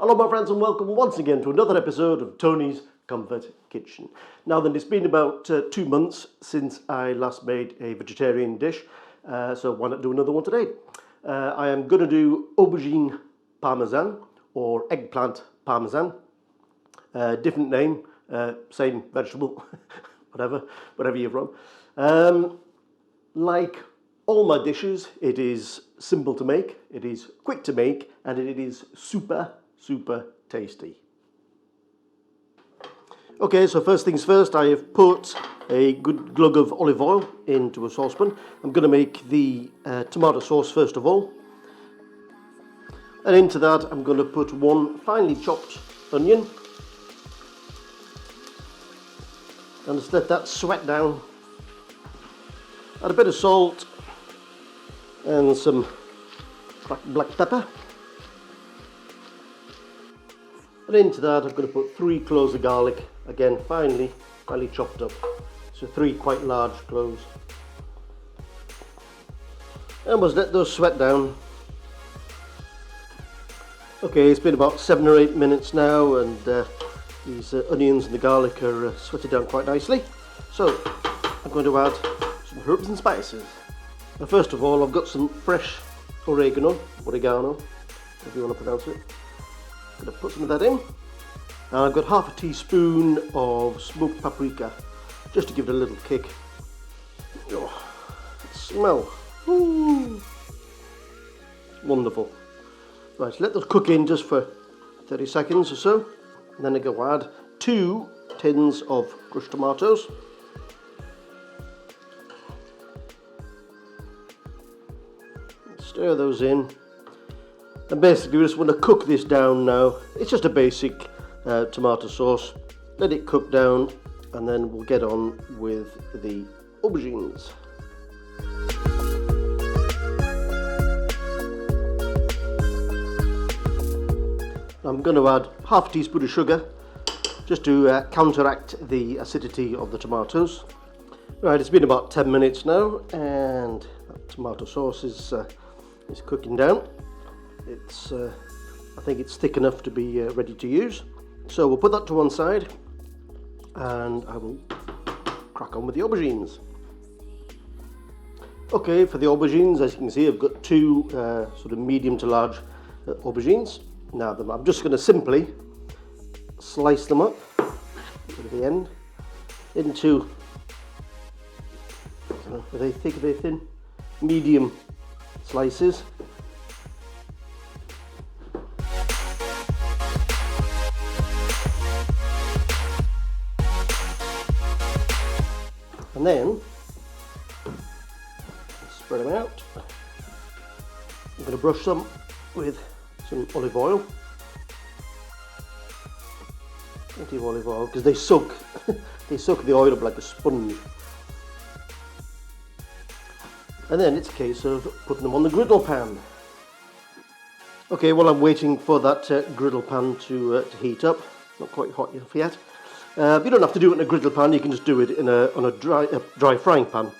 Hello my friends and welcome once again to another episode of Tony's Comfort Kitchen. Now then, it's been about 2 months since I last made a vegetarian dish, so why not do another one today? I am going to do Aubergine Parmesan or Eggplant Parmesan. Different name, same vegetable, whatever you're from. Like all my dishes, it is simple to make, it is quick to make, and it is super tasty. Okay, so first things first, I have put a good glug of olive oil into a saucepan. I'm going to make the tomato sauce first of all. And into that I'm going to put one finely chopped onion. And just let that sweat down. Add a bit of salt and some black pepper. And into that I'm going to put 3 cloves of garlic, again finely chopped up. So 3 quite large cloves. And we'll let those sweat down. Okay, it's been about 7 or 8 minutes now, and these onions and the garlic are sweated down quite nicely. So I'm going to add some herbs and spices. Now first of all, I've got some fresh oregano, if you want to pronounce it. I'm going to put some of that in. And I've got half a teaspoon of smoked paprika, just to give it a little kick. Oh, smell. Ooh. Wonderful. Right, so let those cook in just for 30 seconds or so. And then I go add 2 tins of crushed tomatoes. Stir those in. And basically we just want to cook this down now. It's just a basic tomato sauce. Let it cook down and then we'll get on with the aubergines. I'm going to add half a teaspoon of sugar just to counteract the acidity of the tomatoes. Right, it's been about 10 minutes now and that tomato sauce is cooking down. I think it's thick enough to be ready to use. So we'll put that to one side and I will crack on with the aubergines. Okay, for the aubergines, as you can see, I've got 2 sort of medium to large aubergines. Now I'm just going to simply slice them up at the end into, are they thick, are they thin? Medium slices. And then spread them out. I'm going to brush them with some olive oil. Plenty of olive oil because they soak the oil up like a sponge. And then it's a case of putting them on the griddle pan. Okay, while I'm waiting for that griddle pan to heat up, not quite hot enough yet. You don't have to do it in a griddle pan, you can just do it in on a dry frying pan.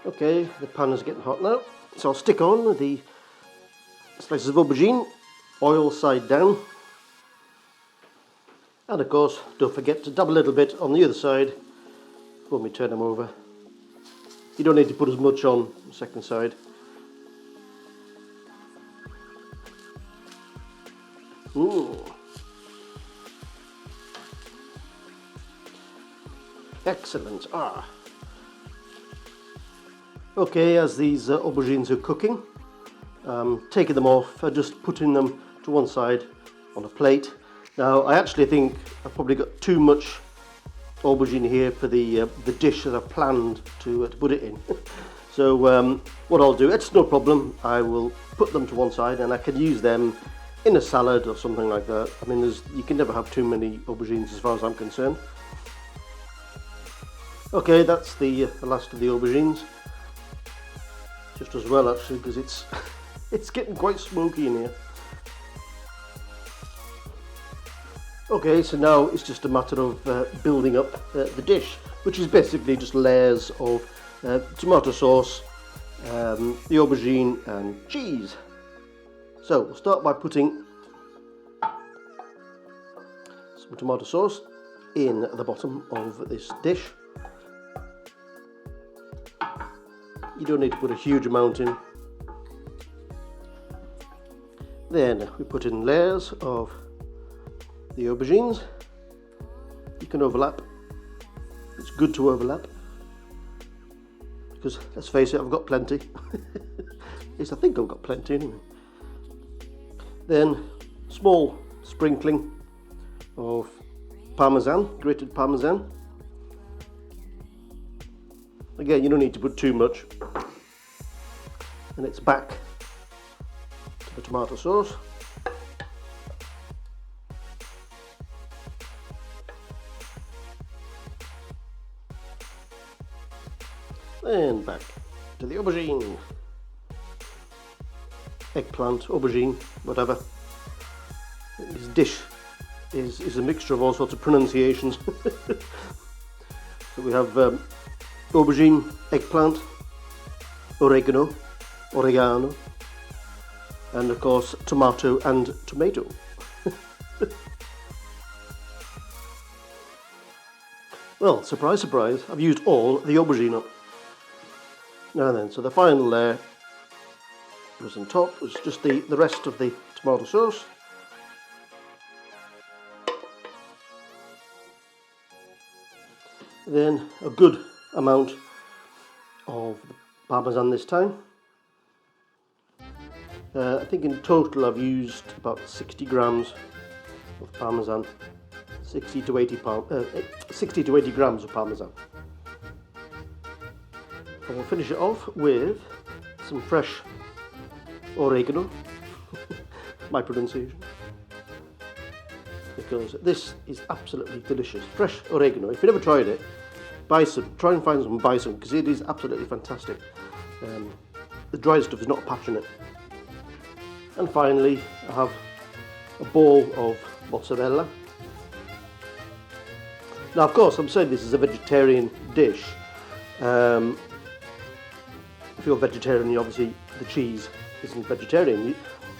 Okay, the pan is getting hot now, so I'll stick on the slices of aubergine, oil side down. And of course, don't forget to dab a little bit on the other side when we turn them over. You don't need to put as much on the second side. Ooh. Excellent. Okay, as these aubergines are cooking, taking them off, just putting them to one side on a plate. Now, I actually think I've probably got too much aubergine here for the dish that I've planned to put it in. So what I'll do, it's no problem, I will put them to one side and I can use them in a salad or something like that. I mean, you can never have too many aubergines as far as I'm concerned. Okay, that's the last of the aubergines. Just as well actually, because it's getting quite smoky in here. Okay, so now it's just a matter of building up the dish, which is basically just layers of tomato sauce, the aubergine and cheese. So we'll start by putting some tomato sauce in the bottom of this dish. You don't need to put a huge amount in. Then we put in layers of the aubergines. You can overlap. It's good to overlap because, let's face it, I've got plenty. At least I think I've got plenty anyway. Then small sprinkling of parmesan, grated parmesan. Again, you don't need to put too much. And it's back to the tomato sauce. And back to the aubergine. Eggplant, aubergine, whatever. This dish is a mixture of all sorts of pronunciations. So we have aubergine, eggplant, oregano, and of course tomato and tomato. Well, surprise, surprise, I've used all the aubergine up. Now then, so the final layer goes on top. It's just the rest of the tomato sauce. Then a good amount of parmesan this time. I think in total I've used about 60 grams of parmesan, 60 to 80 grams of parmesan. And we'll finish it off with some fresh oregano, my pronunciation, because this is absolutely delicious. Fresh oregano, if you've never tried it, buy some, try and find some, buy some, because it is absolutely fantastic. The dry stuff is not a patch in it. And finally, I have a bowl of mozzarella. Now, of course, I'm saying this is a vegetarian dish. If you're vegetarian, you obviously, the cheese isn't vegetarian.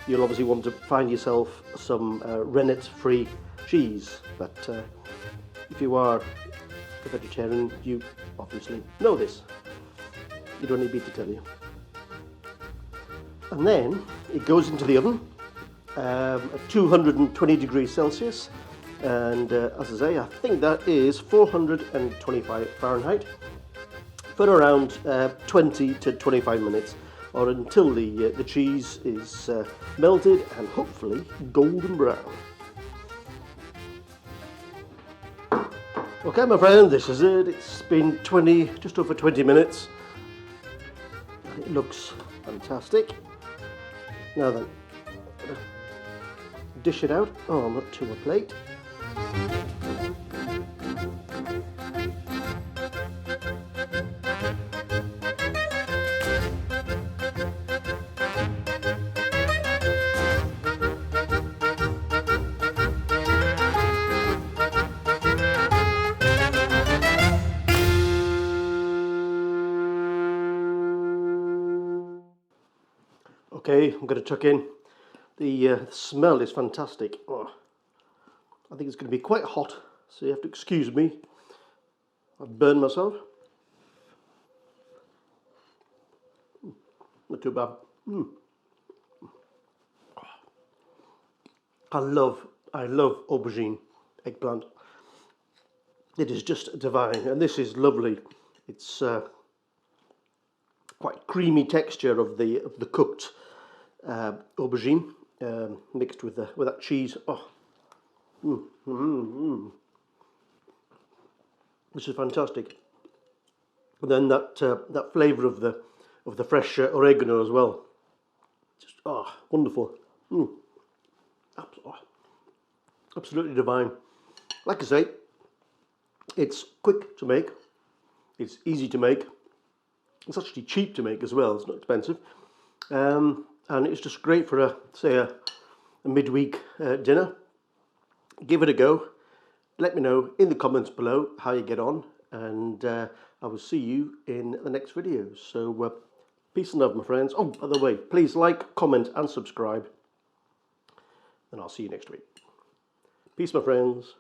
You'll obviously want to find yourself some rennet-free cheese. But if you are a vegetarian, you obviously know this. You don't need me to tell you. And then it goes into the oven at 220 degrees Celsius, and as I say, I think that is 425 Fahrenheit for around 20 to 25 minutes, or until the cheese is melted and hopefully golden brown. Okay, my friend, this is it. It's been just over 20 minutes. It looks fantastic. Now then, dish it out to a plate. Okay, I'm going to chuck in. The smell is fantastic. Oh, I think it's going to be quite hot, so you have to excuse me. I've burned myself. Not too bad. I love aubergine eggplant. It is just divine, and this is lovely. It's quite creamy texture of the cooked aubergine mixed with that cheese. This is fantastic. And then that flavour of the fresh oregano as well. Just wonderful. Absolutely divine. Like I say, it's quick to make. It's easy to make. It's actually cheap to make as well. It's not expensive. And it's just great for a midweek dinner. Give it a go. Let me know in the comments below how you get on, and I will see you in the next video. So peace and love, my friends. Oh, by the way, please like, comment and subscribe, and I'll see you next week. Peace, my friends.